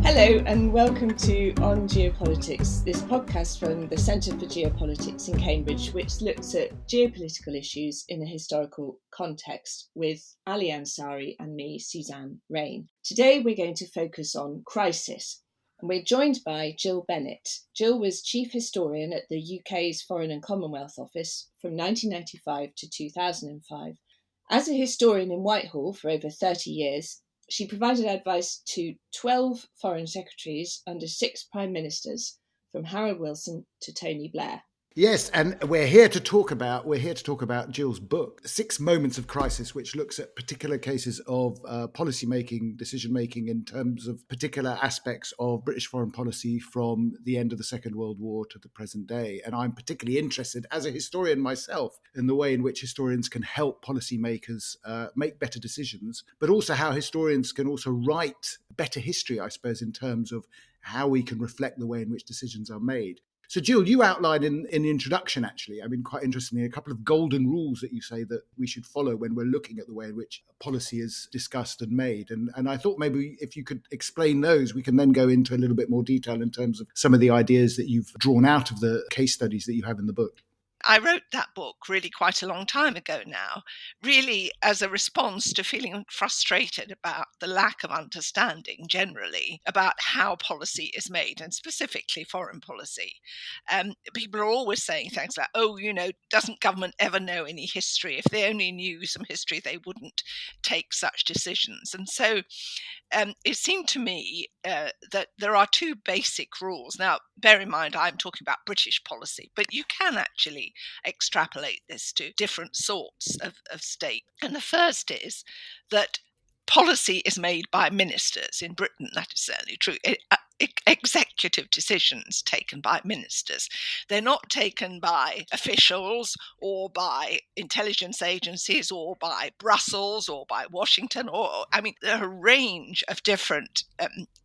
Hello and welcome to On Geopolitics, this podcast from the Centre for Geopolitics in Cambridge, which looks at geopolitical issues in a historical context with Ali Ansari and me, Suzanne Rain. Today we're going to focus on crisis, and we're joined by Gill Bennett. Gill was Chief Historian at the UK's Foreign and Commonwealth Office from 1995 to 2005. As a historian in Whitehall for over 30 years, she provided advice to 12 foreign secretaries under 6 prime ministers, from Harold Wilson to Tony Blair. Yes, and we're here to talk about Gill's book, 6 Moments of Crisis, which looks at particular cases of policy-making, decision-making in terms of particular aspects of British foreign policy from the end of the Second World War to the present day. And I'm particularly interested, as a historian myself, in the way in which historians can help policymakers make better decisions, but also how historians can also write better history, I suppose, in terms of how we can reflect the way in which decisions are made. So, Gill, you outlined in the introduction, actually, I mean, quite interestingly, a couple of golden rules that you say that we should follow when we're looking at the way in which policy is discussed and made. And I thought maybe if you could explain those, we can then go into a little bit more detail in terms of some of the ideas that you've drawn out of the case studies that you have in the book. I wrote that book really quite a long time ago now, really as a response to feeling frustrated about the lack of understanding generally about how policy is made, and specifically foreign policy. People are always saying things like, doesn't government ever know any history? If they only knew some history, they wouldn't take such decisions. And so it seemed to me that there are 2 basic rules. Now, bear in mind, I'm talking about British policy, but you can actually extrapolate this to different sorts of state. And the first is that policy is made by ministers. In Britain, that is certainly true. Executive decisions taken by ministers. They're not taken by officials or by intelligence agencies or by Brussels or by Washington. There are a range of different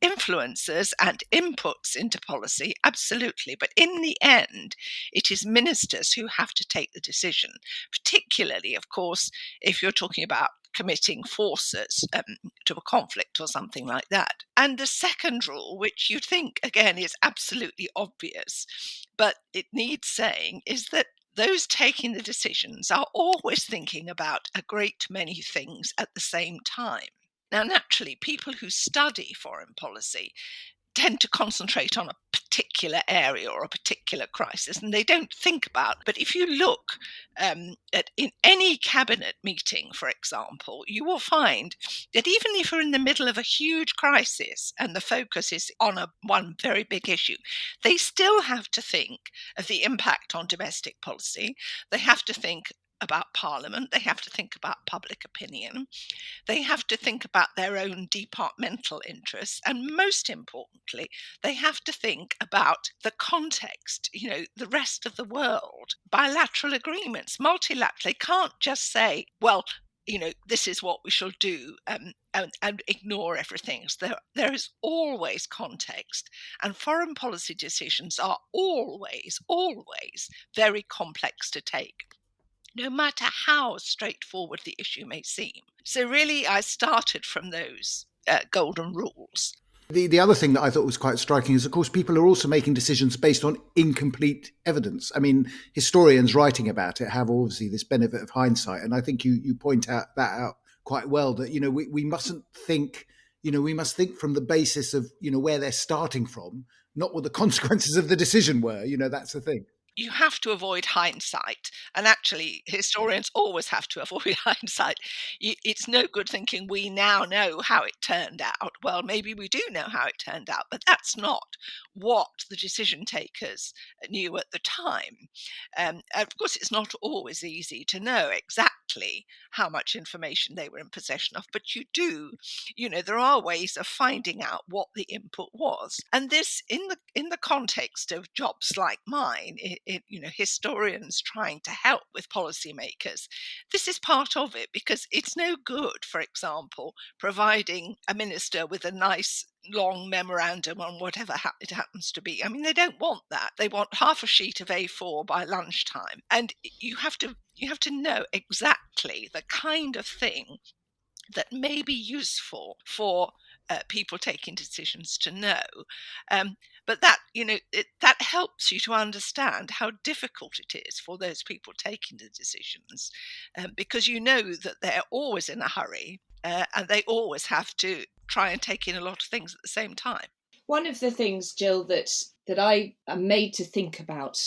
influences and inputs into policy, absolutely. But in the end, it is ministers who have to take the decision, particularly, of course, if you're talking about committing forces to a conflict or something like that. And the second rule, which you'd think, again, is absolutely obvious, but it needs saying, is that those taking the decisions are always thinking about a great many things at the same time. Now, naturally, people who study foreign policy tend to concentrate on a particular area or a particular crisis, and they don't think about. But if you look in any cabinet meeting, for example, you will find that even if you're in the middle of a huge crisis and the focus is on one very big issue, they still have to think of the impact on domestic policy. They have to think about Parliament, they have to think about public opinion, they have to think about their own departmental interests, and most importantly, they have to think about the context, the rest of the world, bilateral agreements, multilateral. They can't just say, well, this is what we shall do and ignore everything. So there is always context, and foreign policy decisions are always very complex to take, no matter how straightforward the issue may seem. So really, I started from those golden rules. The other thing that I thought was quite striking is, of course, people are also making decisions based on incomplete evidence. I mean, historians writing about it have obviously this benefit of hindsight. And I think you point that out quite well, that, we mustn't think, we must think from the basis of, where they're starting from, not what the consequences of the decision were. That's the thing. You have to avoid hindsight. And actually, historians always have to avoid hindsight. It's no good thinking we now know how it turned out. Well, maybe we do know how it turned out, but that's not what the decision takers knew at the time. Of course, it's not always easy to know exactly how much information they were in possession of, but you do, there are ways of finding out what the input was. And this, in the context of jobs like mine, historians trying to help with policymakers, this is part of it, because it's no good, for example, providing a minister with a nice long memorandum on whatever it happens to be. I mean, they don't want that. They want half a sheet of A4 by lunchtime. And you have to know exactly the kind of thing that may be useful for people taking decisions to know. But that, that helps you to understand how difficult it is for those people taking the decisions, because you know that they're always in a hurry, and they always have to try and take in a lot of things at the same time. One of the things, Gill, that I am made to think about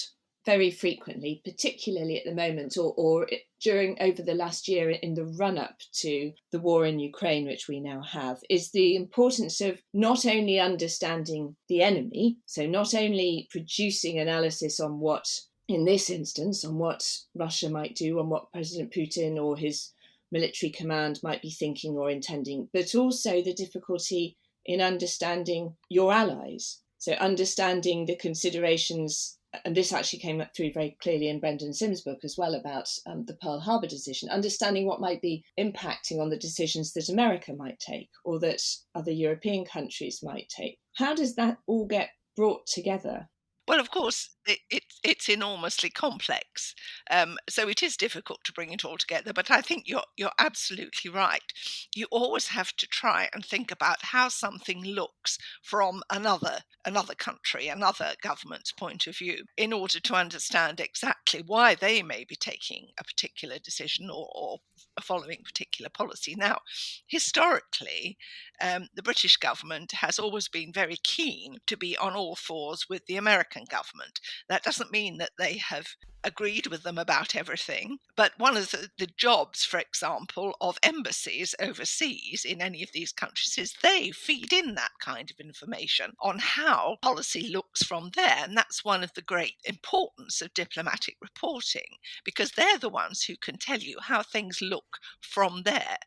very frequently, particularly at the moment or during over the last year in the run-up to the war in Ukraine, which we now have, is the importance of not only understanding the enemy, so not only producing analysis on what, in this instance, on what Russia might do, on what President Putin or his military command might be thinking or intending, but also the difficulty in understanding your allies. So understanding the considerations, and this actually came up through very clearly in Brendan Sims' book as well about the Pearl Harbor decision, understanding what might be impacting on the decisions that America might take or that other European countries might take. How does that all get brought together? Well, of course, it's enormously complex, so it is difficult to bring it all together. But I think you're absolutely right. You always have to try and think about how something looks from another country, another government's point of view, in order to understand exactly why they may be taking a particular decision or following a particular policy. Now, historically, the British government has always been very keen to be on all fours with the American government. That doesn't mean that they have agreed with them about everything, but one of the jobs, for example, of embassies overseas in any of these countries is they feed in that kind of information on how policy looks from there. And that's one of the great importance of diplomatic reporting, because they're the ones who can tell you how things look from there.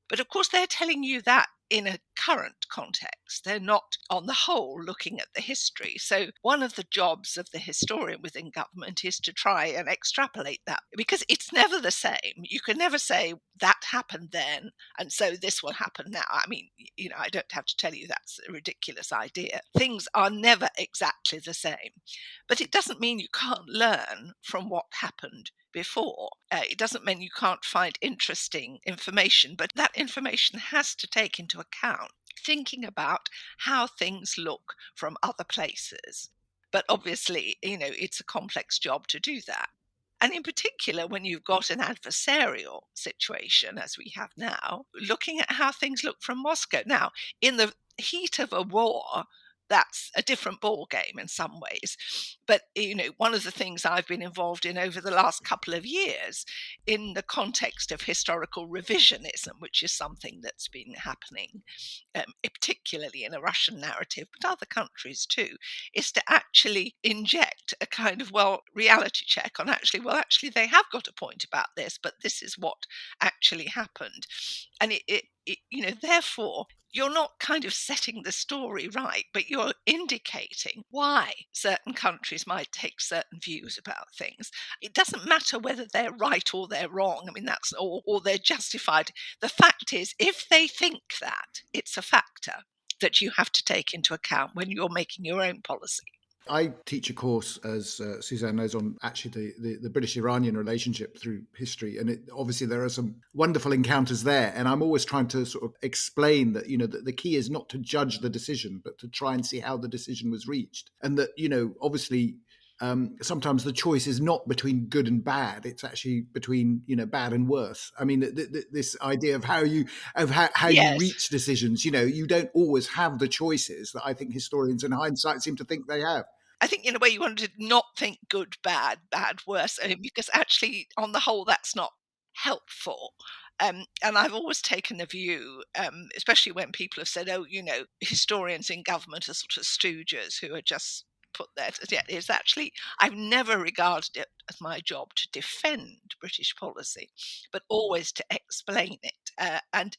But of course, they're telling you that in a current context. They're not, on the whole, looking at the history. So one of the jobs of the historian within government is to try and extrapolate that, because it's never the same. You can never say that happened then, and so this will happen now. I mean, I don't have to tell you that's a ridiculous idea. Things are never exactly the same. But it doesn't mean you can't learn from what happened before. It doesn't mean you can't find interesting information, but that information has to take into account thinking about how things look from other places. But obviously, it's a complex job to do that. And in particular, when you've got an adversarial situation, as we have now, looking at how things look from Moscow. Now, in the heat of a war, that's a different ball game in some ways. But, one of the things I've been involved in over the last couple of years in the context of historical revisionism, which is something that's been happening, particularly in a Russian narrative, but other countries too, is to actually inject a kind of, reality check on actually, they have got a point about this, but this is what actually happened. And therefore, you're not kind of setting the story right, but you're indicating why certain countries might take certain views about things. It doesn't matter whether they're right or they're wrong. I mean, that's or they're justified. The fact is, if they think that, it's a factor that you have to take into account when you're making your own policy. I teach a course, as Suzanne knows, on actually the British-Iranian relationship through history. And obviously there are some wonderful encounters there. And I'm always trying to sort of explain that, that the key is not to judge the decision, but to try and see how the decision was reached. And that, obviously sometimes the choice is not between good and bad. It's actually between, bad and worse. I mean, this idea of how you Yes. reach decisions, you don't always have the choices that I think historians in hindsight seem to think they have. I think in a way you want to not think good, bad, worse, because actually, on the whole, that's not helpful. And I've always taken the view, especially when people have said, historians in government are sort of stooges who are just put there. It's actually, I've never regarded it as my job to defend British policy, but always to explain it. And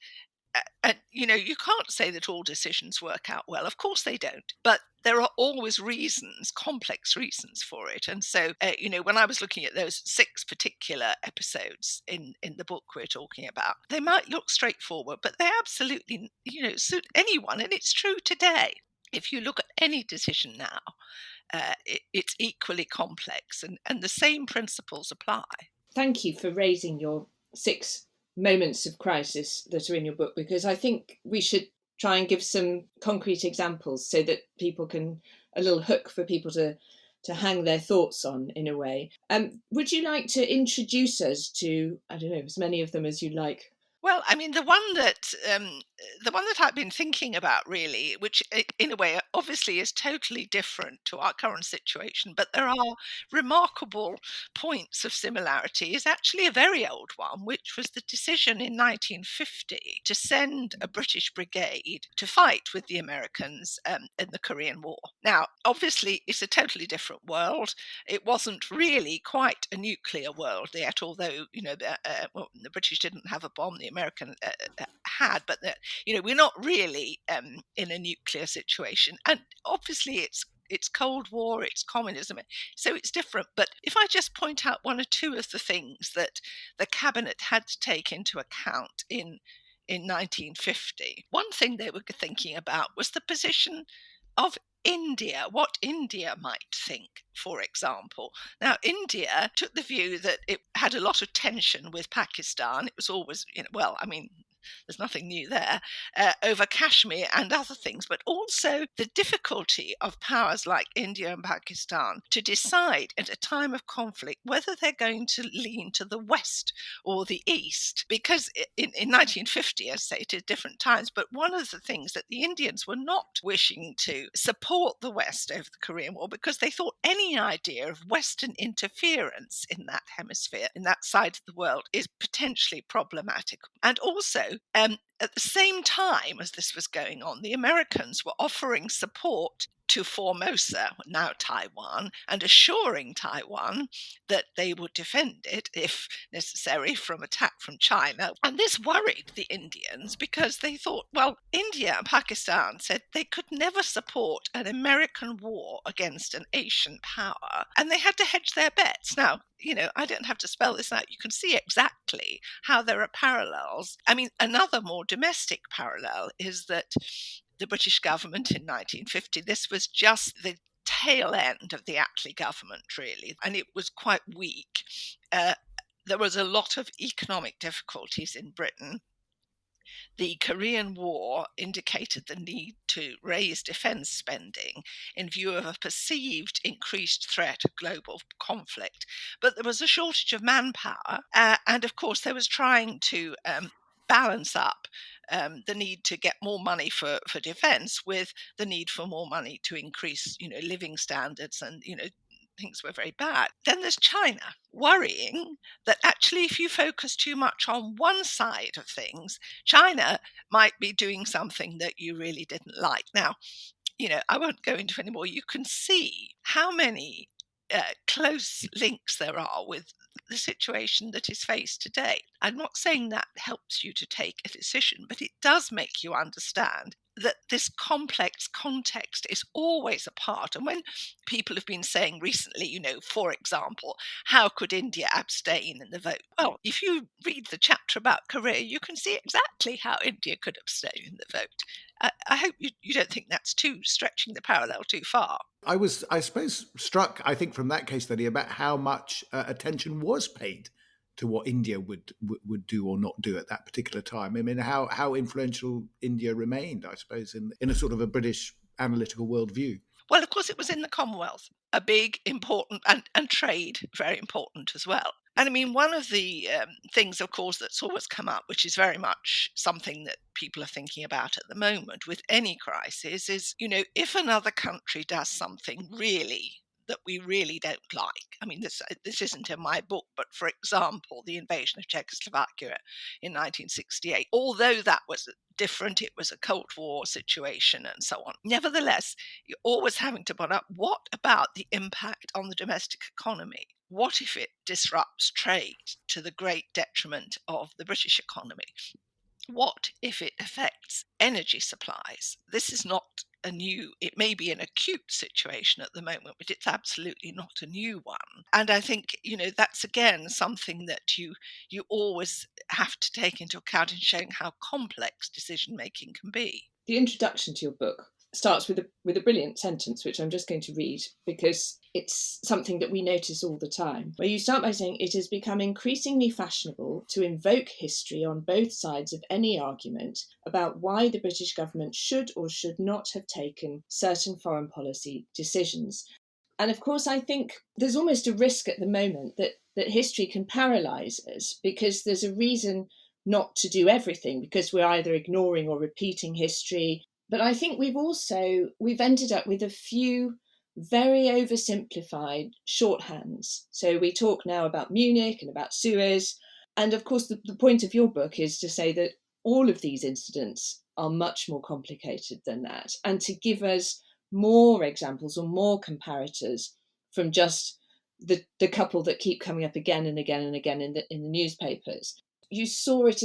you can't say that all decisions work out well. Of course they don't. But there are always reasons, complex reasons for it. And so, when I was looking at those 6 particular episodes in the book we're talking about, they might look straightforward, but they absolutely, suit anyone. And it's true today. If you look at any decision now, it's equally complex, and the same principles apply. Thank you for raising your 6 moments of crisis that are in your book, because I think we should try and give some concrete examples so that people can, a little hook for people to hang their thoughts on in a way. Would you like to introduce us to, I don't know, as many of them as you like? Well, I mean, the one that I've been thinking about really, which in a way obviously is totally different to our current situation, but there are remarkable points of similarity, is actually a very old one, which was the decision in 1950 to send a British brigade to fight with the Americans in the Korean War. Now, obviously, it's a totally different world. It wasn't really quite a nuclear world yet, although the British didn't have a bomb. The American had, but we're not really in a nuclear situation, and obviously it's Cold War, it's communism, so it's different. But if I just point out one or two of the things that the cabinet had to take into account in 1950, one thing they were thinking about was the position of India, what India might think, for example. Now, India took the view that it had a lot of tension with Pakistan. It was always, there's nothing new there, over Kashmir and other things, but also the difficulty of powers like India and Pakistan to decide at a time of conflict whether they're going to lean to the West or the East. Because in 1950, as I say, at different times, but one of the things that the Indians were not wishing to support the West over the Korean War, because they thought any idea of Western interference in that hemisphere, in that side of the world, is potentially problematic. And also, at the same time as this was going on, the Americans were offering support to Formosa, now Taiwan, and assuring Taiwan that they would defend it, if necessary, from attack from China. And this worried the Indians because they thought, well, India and Pakistan said they could never support an American war against an Asian power, and they had to hedge their bets. Now, I don't have to spell this out. You can see exactly how there are parallels. I mean, another more domestic parallel is that the British government in 1950, this was just the tail end of the Attlee government, really, and it was quite weak. There was a lot of economic difficulties in Britain. The Korean War indicated the need to raise defense spending in view of a perceived increased threat of global conflict. But there was a shortage of manpower, and of course there was trying to balance up the need to get more money for defense with the need for more money to increase, living standards, and, things were very bad. Then there's China, worrying that actually if you focus too much on one side of things, China might be doing something that you really didn't like. Now, I won't go into any more. You can see how many close links there are with the situation that is faced today. I'm not saying that helps you to take a decision, but it does make you understand that this complex context is always a part. And when people have been saying recently, for example, how could India abstain in the vote? Well, if you read the chapter about Korea, you can see exactly how India could abstain in the vote. I hope you don't think that's stretching the parallel too far. I was, I suppose, struck, I think, from that case study about how much attention was paid to what India would do or not do at that particular time. I mean, how influential India remained, I suppose, in a sort of a British analytical worldview. Well, of course, it was in the Commonwealth, a big, important, and trade, very important as well. And I mean, one of the things, of course, that's always come up, which is very much something that people are thinking about at the moment with any crisis, is, if another country does something really that we really don't like. I mean, this isn't in my book, but for example, the invasion of Czechoslovakia in 1968, although that was different, it was a Cold War situation and so on. Nevertheless, you're always having to put up, what about the impact on the domestic economy? What if it disrupts trade to the great detriment of the British economy? What if it affects energy supplies? This is not it may be an acute situation at the moment, but it's absolutely not a new one. And I think, that's again something that you always have to take into account in showing how complex decision making can be. The introduction to your book starts with a brilliant sentence, which I'm just going to read, because it's something that we notice all the time, where you start by saying it has become increasingly fashionable to invoke history on both sides of any argument about why the British government should or should not have taken certain foreign policy decisions. And of course, I think there's almost a risk at the moment that history can paralyse us, because there's a reason not to do everything, because we're either ignoring or repeating history. But I think we've ended up with a few very oversimplified shorthands. So we talk now about Munich and about Suez. And of course, the point of your book is to say that all of these incidents are much more complicated than that, and to give us more examples or more comparators from just the couple that keep coming up again and again and again in the newspapers. You saw it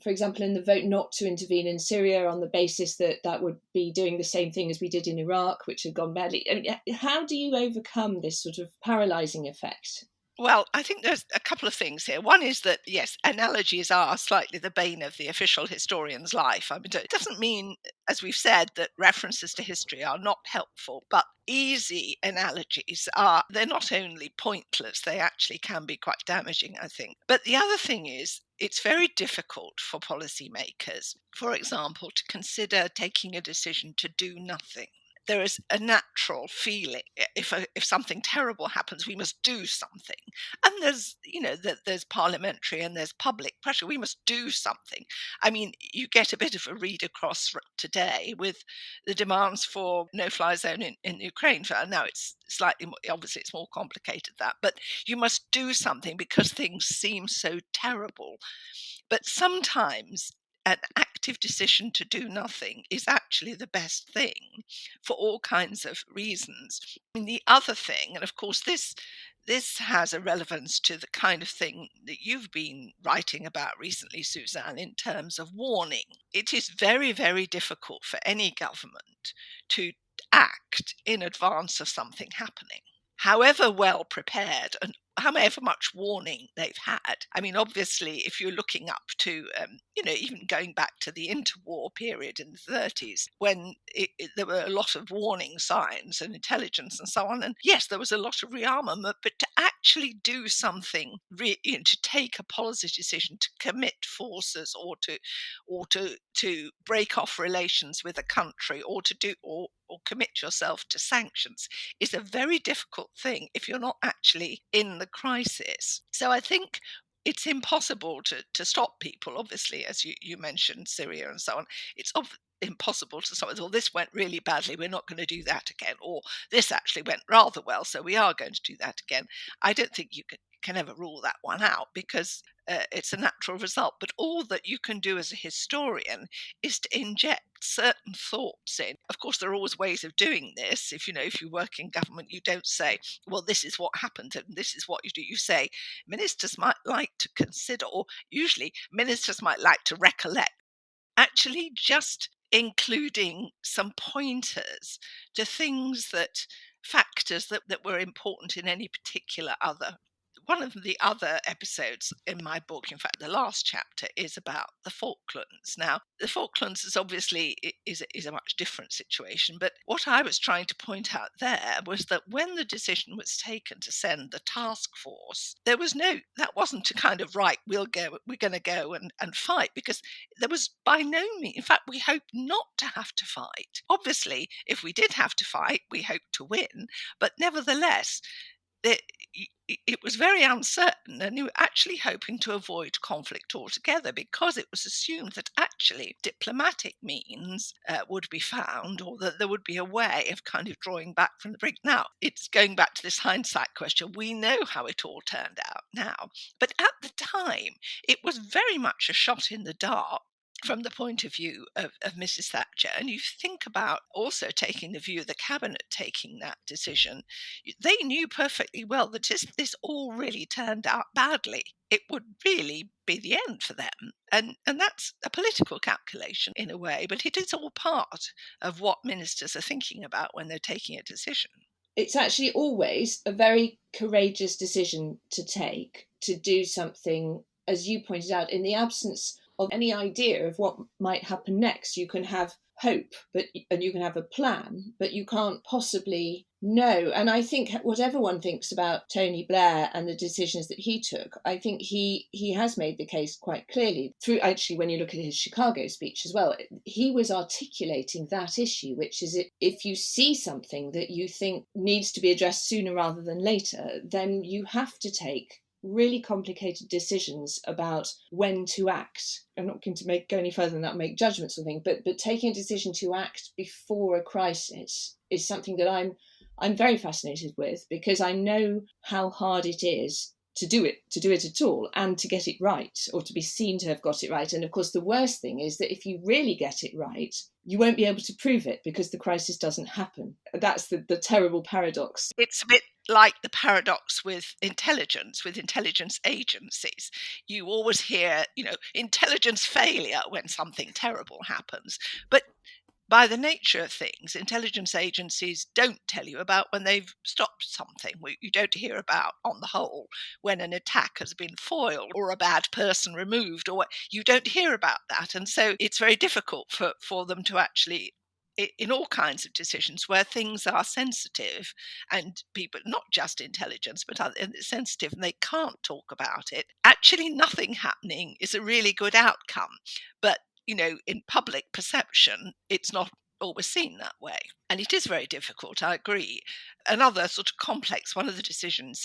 for example, in the vote not to intervene in Syria on the basis that would be doing the same thing as we did in Iraq, which had gone badly. I mean, how do you overcome this sort of paralysing effect? Well, I think there's a couple of things here. One is that, yes, analogies are slightly the bane of the official historian's life. I mean, it doesn't mean, as we've said, that references to history are not helpful, but easy analogies they're not only pointless, they actually can be quite damaging, I think. But the other thing is, it's very difficult for policymakers, for example, to consider taking a decision to do nothing. There is a natural feeling if something terrible happens, we must do something. And there's parliamentary and there's public pressure. We must do something. I mean, you get a bit of a read across today with the demands for no-fly zone in Ukraine. Now it's slightly more, obviously it's more complicated that, but you must do something because things seem so terrible. But sometimes an active decision to do nothing is actually the best thing for all kinds of reasons. I mean, the other thing, and of course this has a relevance to the kind of thing that you've been writing about recently, Suzanne, in terms of warning. It is very, very difficult for any government to act in advance of something happening, however well prepared and however much warning they've had. I mean, obviously, if you're looking up to, even going back to the interwar period in the 30s, when there were a lot of warning signs and intelligence and so on. And yes, there was a lot of rearmament, but to actually do something, to take a policy decision, to commit forces or to break off relations with a country or to do or commit yourself to sanctions is a very difficult thing if you're not actually in the crisis. So I think it's impossible to stop people, obviously, as you mentioned, Syria and so on. It's impossible to stop. Well, this went really badly, we're not going to do that again. Or this actually went rather well, so we are going to do that again. I don't think you can ever rule that one out because it's a natural result. But all that you can do as a historian is to inject certain thoughts in. Of course, there are always ways of doing this. If you work in government, you don't say, well, this is what happened and this is what you do. You say, ministers might like to consider, or usually ministers might like to recollect. Actually, just including some pointers to factors that were important in any particular other. One of the other episodes in my book, in fact, the last chapter, is about the Falklands. Now, the Falklands is obviously is a much different situation, but what I was trying to point out there was that when the decision was taken to send the task force, that wasn't to kind of, right, we're going to go and fight, because there was by no means, in fact, we hoped not to have to fight. Obviously, if we did have to fight, we hoped to win, but nevertheless, it was very uncertain, and you were actually hoping to avoid conflict altogether because it was assumed that actually diplomatic means would be found, or that there would be a way of kind of drawing back from the brink. Now, it's going back to this hindsight question. We know how it all turned out now, but at the time, it was very much a shot in the dark from the point of view of Mrs. Thatcher. And you think about also taking the view of the cabinet taking that decision. They knew perfectly well that this all really turned out badly. It would really be the end for them. And that's a political calculation in a way, but it is all part of what ministers are thinking about when they're taking a decision. It's actually always a very courageous decision to take, to do something, as you pointed out, in the absence of any idea of what might happen next. You can have hope, and you can have a plan, but you can't possibly No, and I think whatever one thinks about Tony Blair and the decisions that he took, I think he has made the case quite clearly through, actually, when you look at his Chicago speech as well, he was articulating that issue, which is if you see something that you think needs to be addressed sooner rather than later, then you have to take really complicated decisions about when to act. I'm not going to go any further than that, make judgments or things, but taking a decision to act before a crisis is something that I'm very fascinated with, because I know how hard it is to do it at all, and to get it right, or to be seen to have got it right. And of course, the worst thing is that if you really get it right, you won't be able to prove it because the crisis doesn't happen. That's the terrible paradox. It's a bit like the paradox with intelligence agencies. You always hear, intelligence failure when something terrible happens. But by the nature of things, intelligence agencies don't tell you about when they've stopped something. You don't hear about, on the whole, when an attack has been foiled or a bad person removed, or you don't hear about that. And so it's very difficult for them to actually, in all kinds of decisions where things are sensitive and people, not just intelligence, but sensitive, and they can't talk about it, actually nothing happening is a really good outcome. But in public perception, it's not always seen that way. And it is very difficult, I agree. Another sort of complex, one of the decisions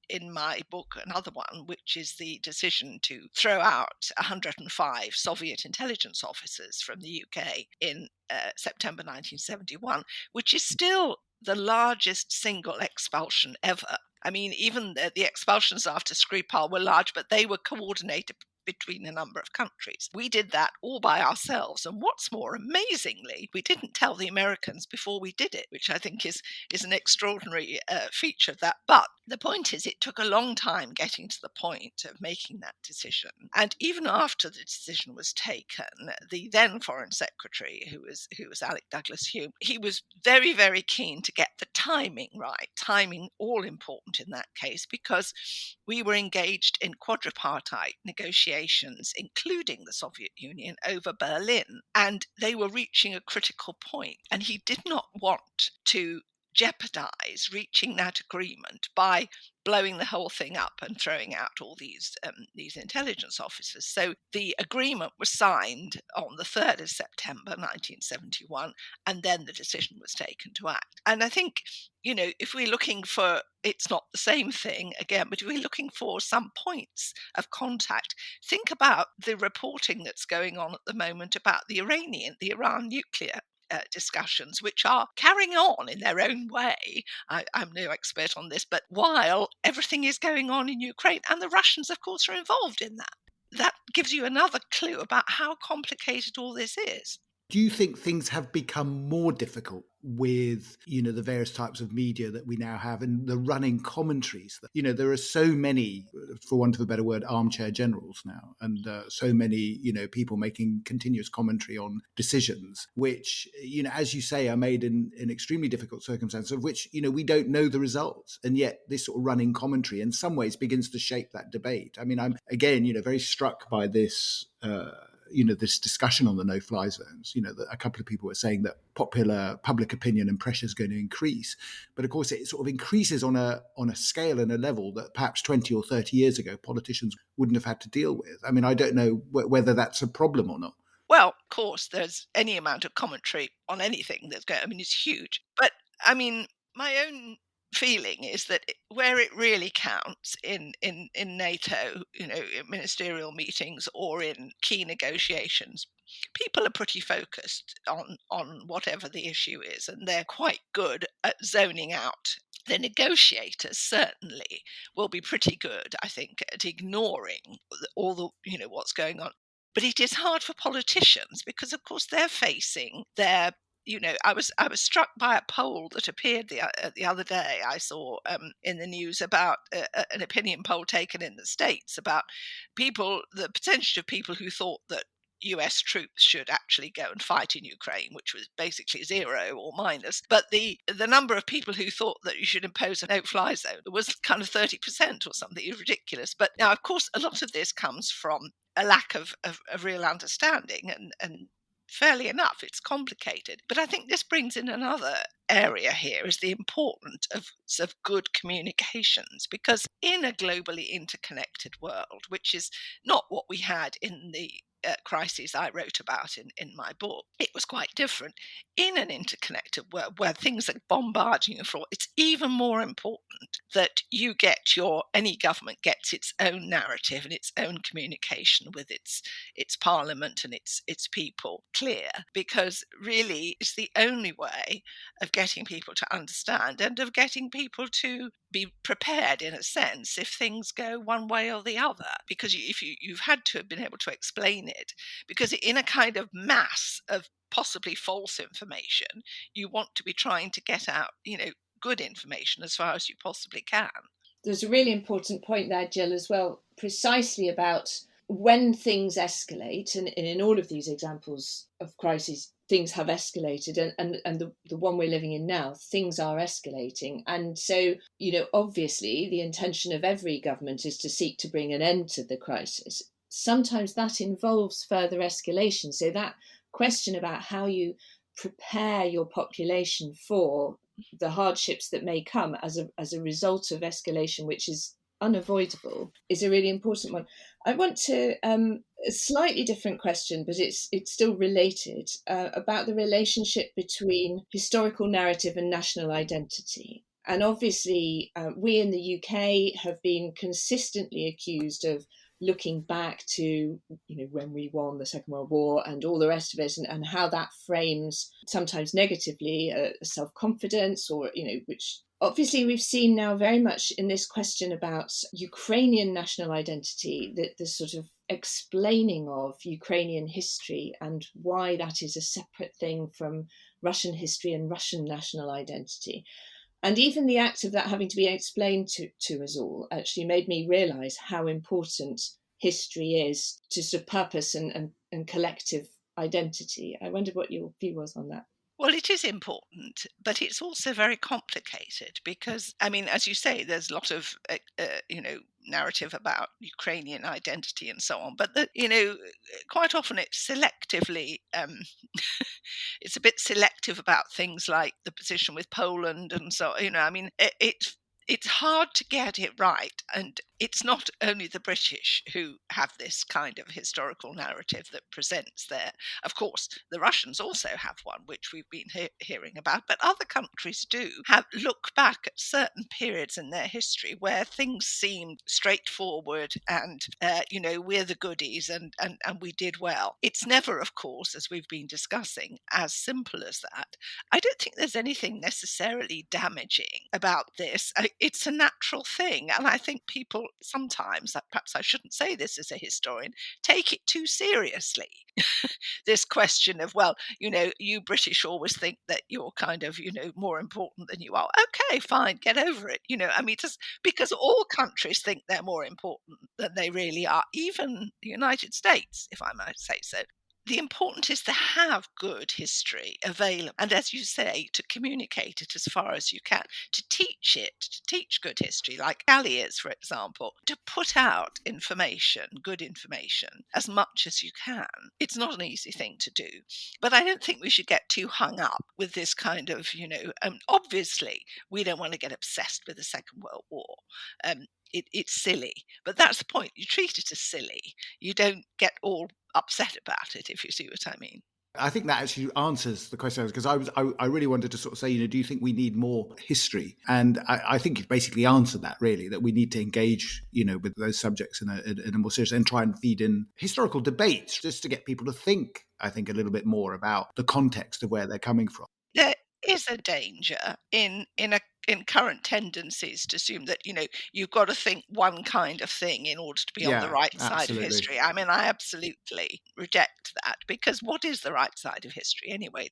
in my book, another one, which is the decision to throw out 105 Soviet intelligence officers from the UK in September 1971, which is still the largest single expulsion ever. I mean, even the expulsions after Skripal were large, but they were coordinated between a number of countries. We did that all by ourselves. And what's more, amazingly, we didn't tell the Americans before we did it, which I think is an extraordinary feature of that. But the point is, it took a long time getting to the point of making that decision. And even after the decision was taken, the then Foreign Secretary, who was Alec Douglas Hume, he was very, very keen to get the timing right. Timing all important in that case, because we were engaged in quadripartite negotiations, including the Soviet Union, over Berlin, and they were reaching a critical point. And he did not want to jeopardize reaching that agreement by blowing the whole thing up and throwing out all these intelligence officers. So the agreement was signed on the 3rd of September 1971, and then the decision was taken to act. And I think, if we're looking for, it's not the same thing again, but if we're looking for some points of contact, think about the reporting that's going on at the moment about the Iran nuclear discussions, which are carrying on in their own way. I'm no expert on this, but while everything is going on in Ukraine, and the Russians, of course, are involved in that. That gives you another clue about how complicated all this is. Do you think things have become more difficult with, the various types of media that we now have and the running commentaries? There are so many, for want of a better word, armchair generals now, and so many, people making continuous commentary on decisions, which, as you say, are made in extremely difficult circumstances, of which, we don't know the results. And yet this sort of running commentary in some ways begins to shape that debate. I mean, I'm, again, very struck by this this discussion on the no-fly zones, that a couple of people were saying that popular public opinion and pressure is going to increase. But of course, it sort of increases on a scale and a level that perhaps 20 or 30 years ago, politicians wouldn't have had to deal with. I mean, I don't know whether that's a problem or not. Well, of course, there's any amount of commentary on anything that's going, it's huge. But I mean, my own feeling is that where it really counts in NATO, in ministerial meetings or in key negotiations, people are pretty focused on whatever the issue is, and they're quite good at zoning out. The negotiators certainly will be pretty good, I think, at ignoring all the what's going on. But it is hard for politicians because, of course, they're facing their I was struck by a poll that appeared the other day. I saw in the news about an opinion poll taken in the States about the percentage of people who thought that US troops should actually go and fight in Ukraine, which was basically 0 or minus. But the number of people who thought that you should impose a no-fly zone was kind of 30% or something. It was ridiculous. But now, of course, a lot of this comes from a lack of real understanding and fairly enough, it's complicated. But I think this brings in another area here, is the importance of good communications, because in a globally interconnected world, which is not what we had in the crises I wrote about in my book, it was quite different. In an interconnected world where things are bombarding you for, it's even more important that any government gets its own narrative and its own communication with its parliament and its people clear, because really it's the only way of getting people to understand and of getting people to be prepared, in a sense, if things go one way or the other, because you've had to have been able to explain it, because in a kind of mass of possibly false information, you want to be trying to get out, good information as far as you possibly can. There's a really important point there, Gill, as well, precisely about when things escalate, and in all of these examples of crises, things have escalated, and the one we're living in now, things are escalating. And so, obviously the intention of every government is to seek to bring an end to the crisis. Sometimes that involves further escalation. So that question about how you prepare your population for the hardships that may come as a result of escalation, which is unavoidable, is a really important one. I want to a slightly different question, but it's still related, about the relationship between historical narrative and national identity. And obviously, we in the UK have been consistently accused of looking back to, when we won the Second World War and all the rest of it, and how that frames, sometimes negatively, a self-confidence, or, which obviously we've seen now very much in this question about Ukrainian national identity, the sort of explaining of Ukrainian history and why that is a separate thing from Russian history and Russian national identity. And even the act of that having to be explained to us all actually made me realise how important history is to sort of purpose and collective identity. I wondered what your view was on that. Well, it is important, but it's also very complicated because, as you say, there's a lot of, narrative about Ukrainian identity and so on. But, quite often it's selectively, it's a bit selective about things like the position with Poland and so, it's hard to get it right. And it's not only the British who have this kind of historical narrative that presents there. Of course, the Russians also have one, which we've been hearing about, but other countries do look back at certain periods in their history where things seemed straightforward and, we're the goodies and we did well. It's never, of course, as we've been discussing, as simple as that. I don't think there's anything necessarily damaging about this. It's a natural thing. And I think people sometimes, perhaps I shouldn't say this as a historian, take it too seriously. This question of, you British always think that you're kind of, more important than you are. Okay, fine, get over it. Just because all countries think they're more important than they really are, even the United States, if I might say so. The important is to have good history available, and as you say, to communicate it as far as you can, to teach good history, like Galliers, for example, to put out good information, as much as you can. It's not an easy thing to do, but I don't think we should get too hung up with this kind of, obviously, we don't want to get obsessed with the Second World War. It's silly, but that's the point. You treat it as silly. You don't get all upset about it, if you see what I mean. I think that actually answers the question, because I really wanted to sort of say, do you think we need more history? And I think it basically answered that, really, that we need to engage, with those subjects in a more serious, and try and feed in historical debates, just to get people to think, I think, a little bit more about the context of where they're coming from. There is a danger in current tendencies to assume that, you've got to think one kind of thing in order to be on the right side of history. I absolutely reject that, because what is the right side of history anyway?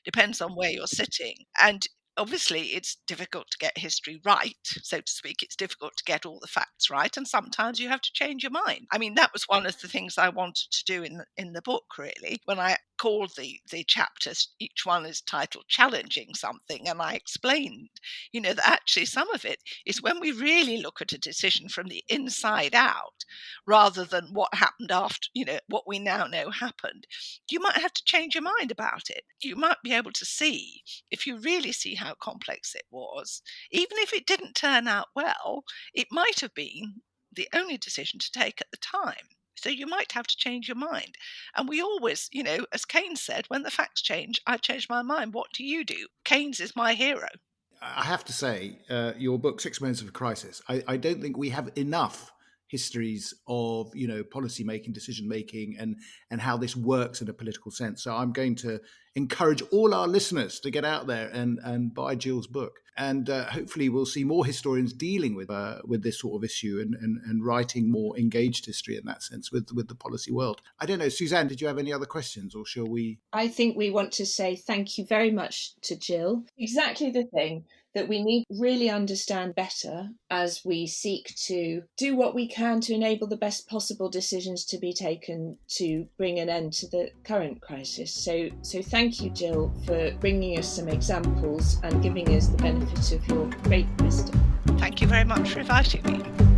Depends on where you're sitting. And obviously, it's difficult to get history right, so to speak. It's difficult to get all the facts right, and sometimes you have to change your mind. That was one of the things I wanted to do in the book, really, when I called the chapters, each one is titled Challenging Something. And I explained, that actually some of it is when we really look at a decision from the inside out, rather than what happened after, what we now know happened. You might have to change your mind about it. You might be able to see, if you really see how complex it was, even if it didn't turn out well, it might have been the only decision to take at the time. So you might have to change your mind. And we always, as Keynes said, when the facts change, I change my mind. What do you do? Keynes is my hero. I have to say, your book, 6 Moments of a Crisis, I don't think we have enough histories of, policy making, decision making, and how this works in a political sense. So I'm going to encourage all our listeners to get out there and buy Gill's book. And hopefully we'll see more historians dealing with this sort of issue and writing more engaged history in that sense with the policy world. I don't know, Suzanne, did you have any other questions, or shall we? I think we want to say thank you very much to Gill. Exactly the thing that we need to really understand better as we seek to do what we can to enable the best possible decisions to be taken to bring an end to the current crisis. So thank you, Gill, for bringing us some examples and giving us the benefit of your great wisdom. Thank you very much for inviting me.